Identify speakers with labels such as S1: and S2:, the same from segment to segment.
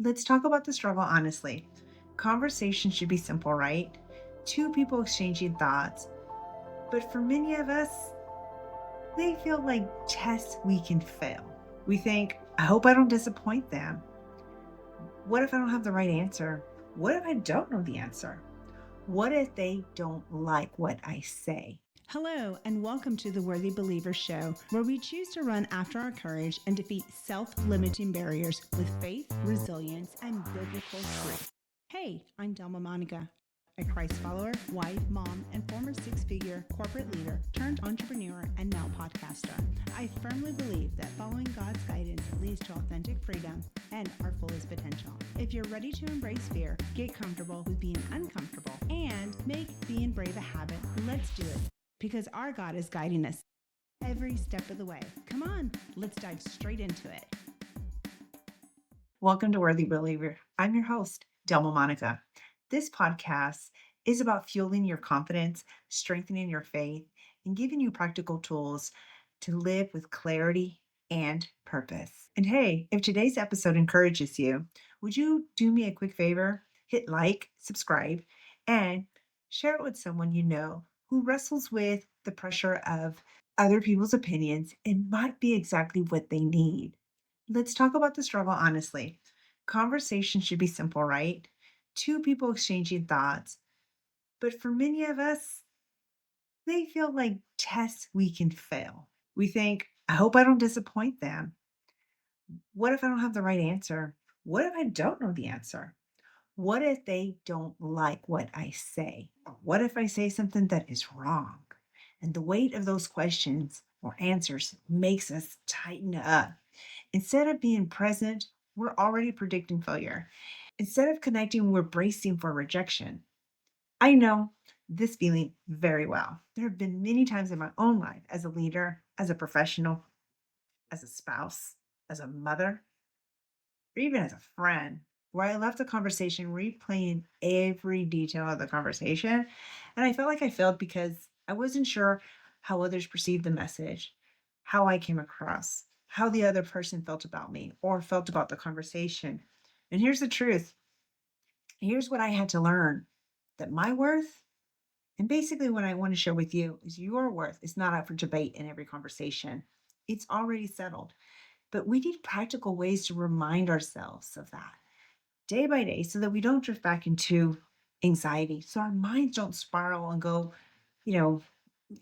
S1: Let's talk about the struggle honestly. Conversation should be simple, right? Two people exchanging thoughts. But for many of us, they feel like tests we can fail. We think, I hope I don't disappoint them. What if I don't have the right answer? What if I don't know the answer? What if they don't like what I say?
S2: Hello, and welcome to the Worthy Believer Show, where we choose to run after our courage and defeat self limiting barriers with faith, resilience, and biblical truth. Hey, I'm Delma Monica, a Christ follower, wife, mom, and former six-figure corporate leader turned entrepreneur and now podcaster. I firmly believe that following God's guidance leads to authentic freedom and our fullest potential. If you're ready to embrace fear, get comfortable with being uncomfortable, and make being brave a habit, let's do it because our God is guiding us every step of the way. Come on, let's dive straight into it.
S1: Welcome to Worthy Believer. I'm your host, Delma Monica. This podcast is about fueling your confidence, strengthening your faith, and giving you practical tools to live with clarity and purpose. And hey, if today's episode encourages you, would you do me a quick favor? Hit like, subscribe, and share it with someone you know who wrestles with the pressure of other people's opinions and might be exactly what they need. Let's talk about the struggle honestly. Conversation should be simple, right? Two people exchanging thoughts. But for many of us, they feel like tests we can fail. We think, I hope I don't disappoint them. What if I don't have the right answer? What if I don't know the answer? What if they don't like what I say? Or what if I say something that is wrong? And the weight of those questions or answers makes us tighten up. Instead of being present, we're already predicting failure. Instead of connecting, we're bracing for rejection. I know this feeling very well. There have been many times in my own life as a leader, as a professional, as a spouse, as a mother, or even as a friend, where I left the conversation replaying every detail of the conversation. And I felt like I failed because I wasn't sure how others perceived the message, how I came across, how the other person felt about me or felt about the conversation. And here's the truth. Here's what I had to learn, that my worth, and basically what I want to share with you, is your worth is not up for debate in every conversation. It's already settled. But we need practical ways to remind ourselves of that day by day so that we don't drift back into anxiety, so our minds don't spiral and go, you know,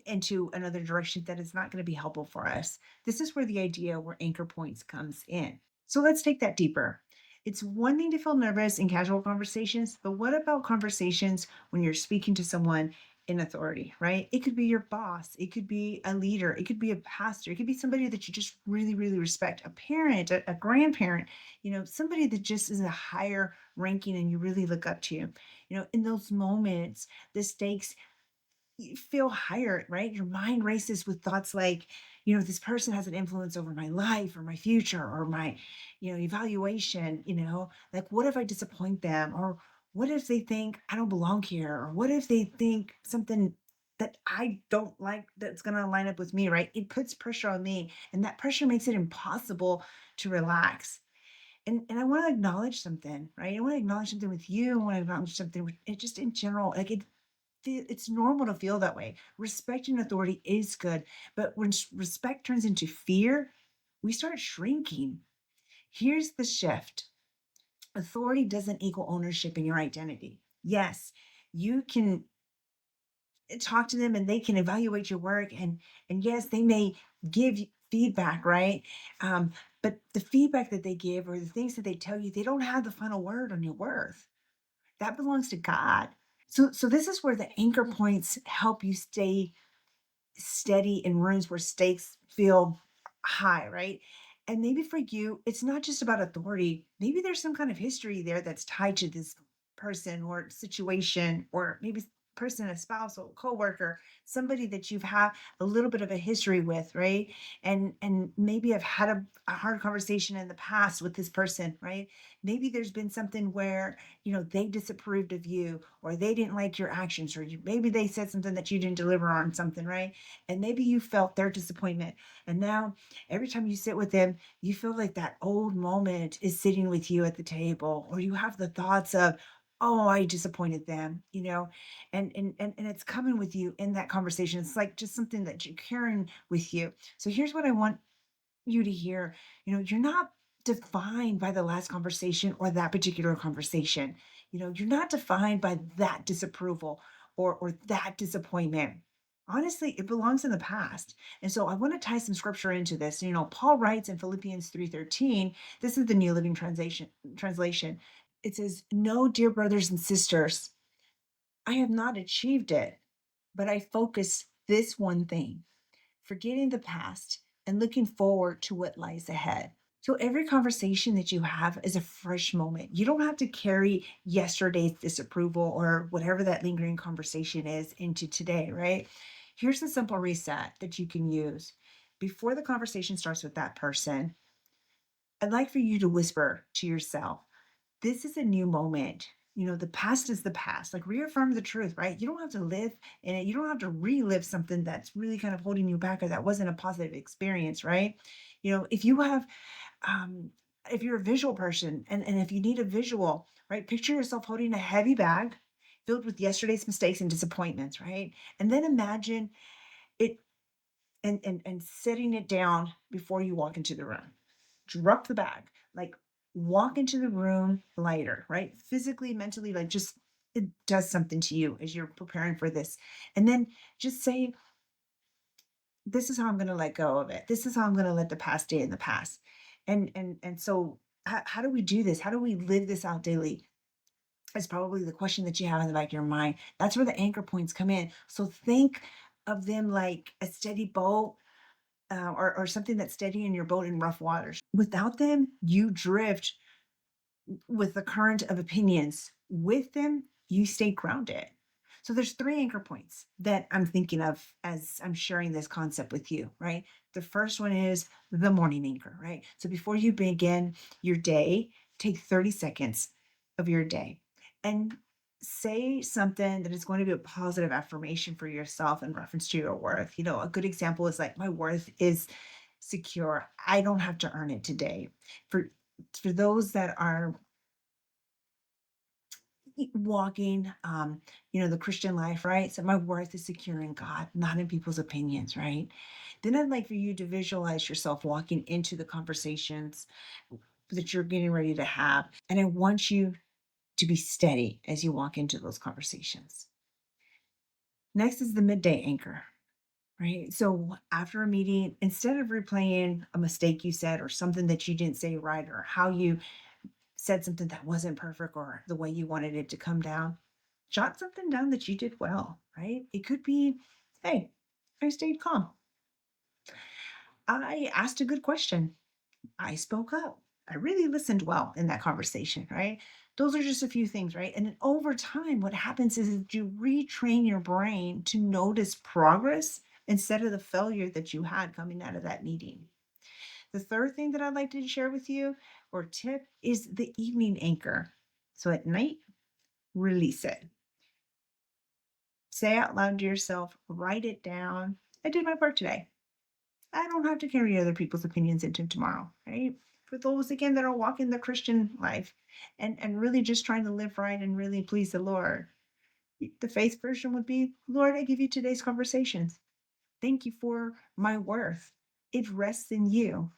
S1: into another direction that is not going to be helpful for us. This is where the idea where anchor points comes in. So let's take that deeper. It's one thing to feel nervous in casual conversations, but what about conversations when you're speaking to someone in authority, right? It could be your boss, it could be a leader, it could be a pastor, it could be somebody that you just really, really respect, a parent, a grandparent, somebody that just is a higher ranking and you really look up to. In those moments, the stakes you feel higher, right? Your mind races with thoughts like, this person has an influence over my life or my future or my, evaluation, like what if I disappoint them? Or what if they think I don't belong here? Or what if they think something that I don't like that's going to line up with me, right? It puts pressure on me, and that pressure makes it impossible to relax. And I want to acknowledge something, right? I want to acknowledge something with you. I want to acknowledge something with it just in general. Like it's normal to feel that way. Respect and authority is good, but when respect turns into fear, we start shrinking. Here's the shift. Authority doesn't equal ownership in your identity. Yes, you can talk to them and they can evaluate your work, and yes, they may give you feedback, right? But the feedback that they give or the things that they tell you, they don't have the final word on your worth. That belongs to God. So this is where the anchor points help you stay steady in rooms where stakes feel high, right? And maybe for you, it's not just about authority. Maybe there's some kind of history there that's tied to this person or situation, or maybe person, a spouse, or coworker, somebody that you've had a little bit of a history with, right? And maybe I've had a hard conversation in the past with this person, right? Maybe there's been something where, they disapproved of you, or they didn't like your actions, or maybe they said something that you didn't deliver on something, right? And maybe you felt their disappointment. And now every time you sit with them, you feel like that old moment is sitting with you at the table, or you have the thoughts of, oh, I disappointed them, and it's coming with you in that conversation. It's like just something that you're carrying with you. So here's what I want you to hear. You're not defined by the last conversation or that particular conversation. You're not defined by that disapproval or that disappointment. Honestly, it belongs in the past. And so I want to tie some scripture into this. Paul writes in Philippians 3:13, this is the New Living Translation. It says, "No, dear brothers and sisters, I have not achieved it, but I focus this one thing, forgetting the past and looking forward to what lies ahead." So every conversation that you have is a fresh moment. You don't have to carry yesterday's disapproval or whatever that lingering conversation is into today, right? Here's a simple reset that you can use. Before the conversation starts with that person, I'd like for you to whisper to yourself, this is a new moment. The past is the past. Like, reaffirm the truth, right? You don't have to live in it. You don't have to relive something that's really kind of holding you back or that wasn't a positive experience, right? If you have, if you're a visual person, and if you need a visual, right? Picture yourself holding a heavy bag filled with yesterday's mistakes and disappointments, right? And then imagine it and setting it down before you walk into the room. Drop the bag, like, walk into the room lighter, right? Physically, mentally, like, just it does something to you as you're preparing for this. And then just say, this is how I'm going to let go of it. This is how I'm going to let the past stay in the past. And so how do we do this? How do we live this out daily? Is probably the question that you have in the back of your mind. That's where the anchor points come in. So think of them like a steady boat, or something that's steady in your boat in rough waters. Without them, you drift with the current of opinions. With them, you stay grounded. So there's three anchor points that I'm thinking of as I'm sharing this concept with you, right? The first one is the morning anchor, right? So before you begin your day, take 30 seconds of your day and say something that is going to be a positive affirmation for yourself in reference to your worth. A good example is like, my worth is secure. I don't have to earn it today. For those that are walking, the Christian life, right? So my worth is secure in God, not in people's opinions, right? Then I'd like for you to visualize yourself walking into the conversations that you're getting ready to have. And I want you to be steady as you walk into those conversations. Next is the midday anchor, right? So after a meeting, instead of replaying a mistake you said or something that you didn't say right, or how you said something that wasn't perfect or the way you wanted it to come down, jot something down that you did well, right? It could be, hey, I stayed calm. I asked a good question. I spoke up. I really listened well in that conversation, right? Those are just a few things, right? And then over time, what happens is you retrain your brain to notice progress instead of the failure that you had coming out of that meeting. The third thing that I'd like to share with you or tip is the evening anchor. So at night, release it. Say out loud to yourself, write it down. I did my part today. I don't have to carry other people's opinions into tomorrow, right? For those again that are walking the Christian life and really just trying to live right and really please the Lord. The faith version would be, Lord, I give you today's conversations. Thank you for my worth. It rests in you.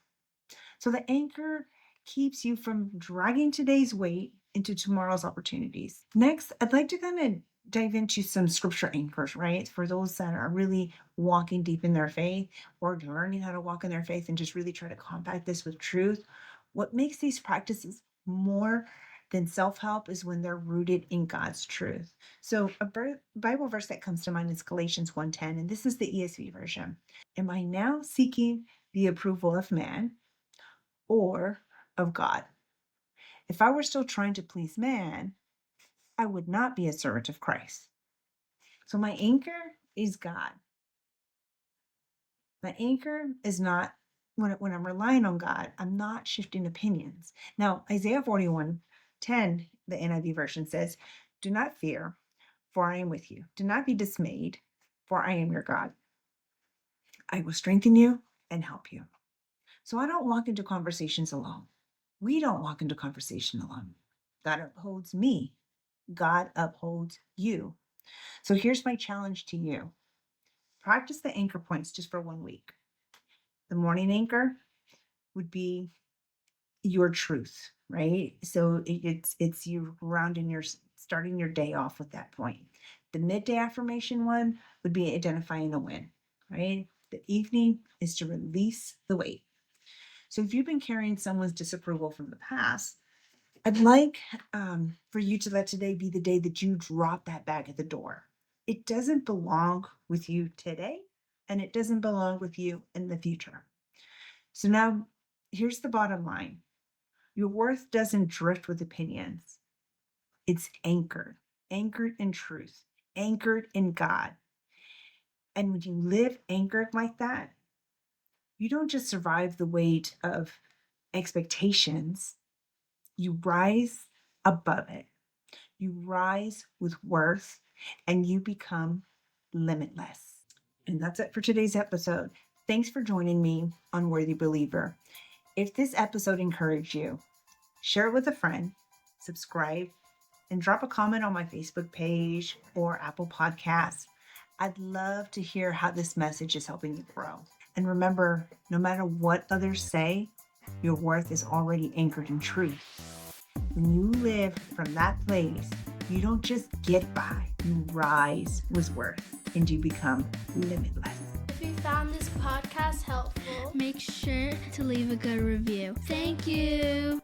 S1: So the anchor keeps you from dragging today's weight into tomorrow's opportunities. Next, I'd like to kind of dive into some scripture anchors, right? For those that are really walking deep in their faith or learning how to walk in their faith and just really try to combat this with truth. What makes these practices more than self-help is when they're rooted in God's truth. So a Bible verse that comes to mind is Galatians 1:10, and this is the ESV version. Am I now seeking the approval of man or of God? If I were still trying to please man, I would not be a servant of Christ. So my anchor is God. My anchor is not when I'm relying on God, I'm not shifting opinions. Now, Isaiah 41:10, the NIV version says, "Do not fear, for I am with you. Do not be dismayed, for I am your God. I will strengthen you and help you." So I don't walk into conversations alone. We don't walk into conversation alone. God upholds me. God upholds you. So here's my challenge to you. Practice the anchor points just for 1 week. The morning anchor would be your truth, right? So it's you grounding your starting your day off with that point. The midday affirmation one would be identifying a win, right? The evening is to release the weight. So if you've been carrying someone's disapproval from the past, I'd like for you to let today be the day that you drop that bag at the door. It doesn't belong with you today, and it doesn't belong with you in the future. So now here's the bottom line. Your worth doesn't drift with opinions. It's anchored in truth, anchored in God. And when you live anchored like that, you don't just survive the weight of expectations, you rise above it. You rise with worth and you become limitless. And that's it for today's episode. Thanks for joining me on Worthy Believer. If this episode encouraged you, share it with a friend, subscribe, and drop a comment on my Facebook page or Apple Podcasts. I'd love to hear how this message is helping you grow. And remember, no matter what others say, your worth is already anchored in truth. When you live from that place, you don't just get by, you rise with worth and you become limitless.
S3: If you found this podcast helpful,
S4: Make sure to leave a good review. Thank you.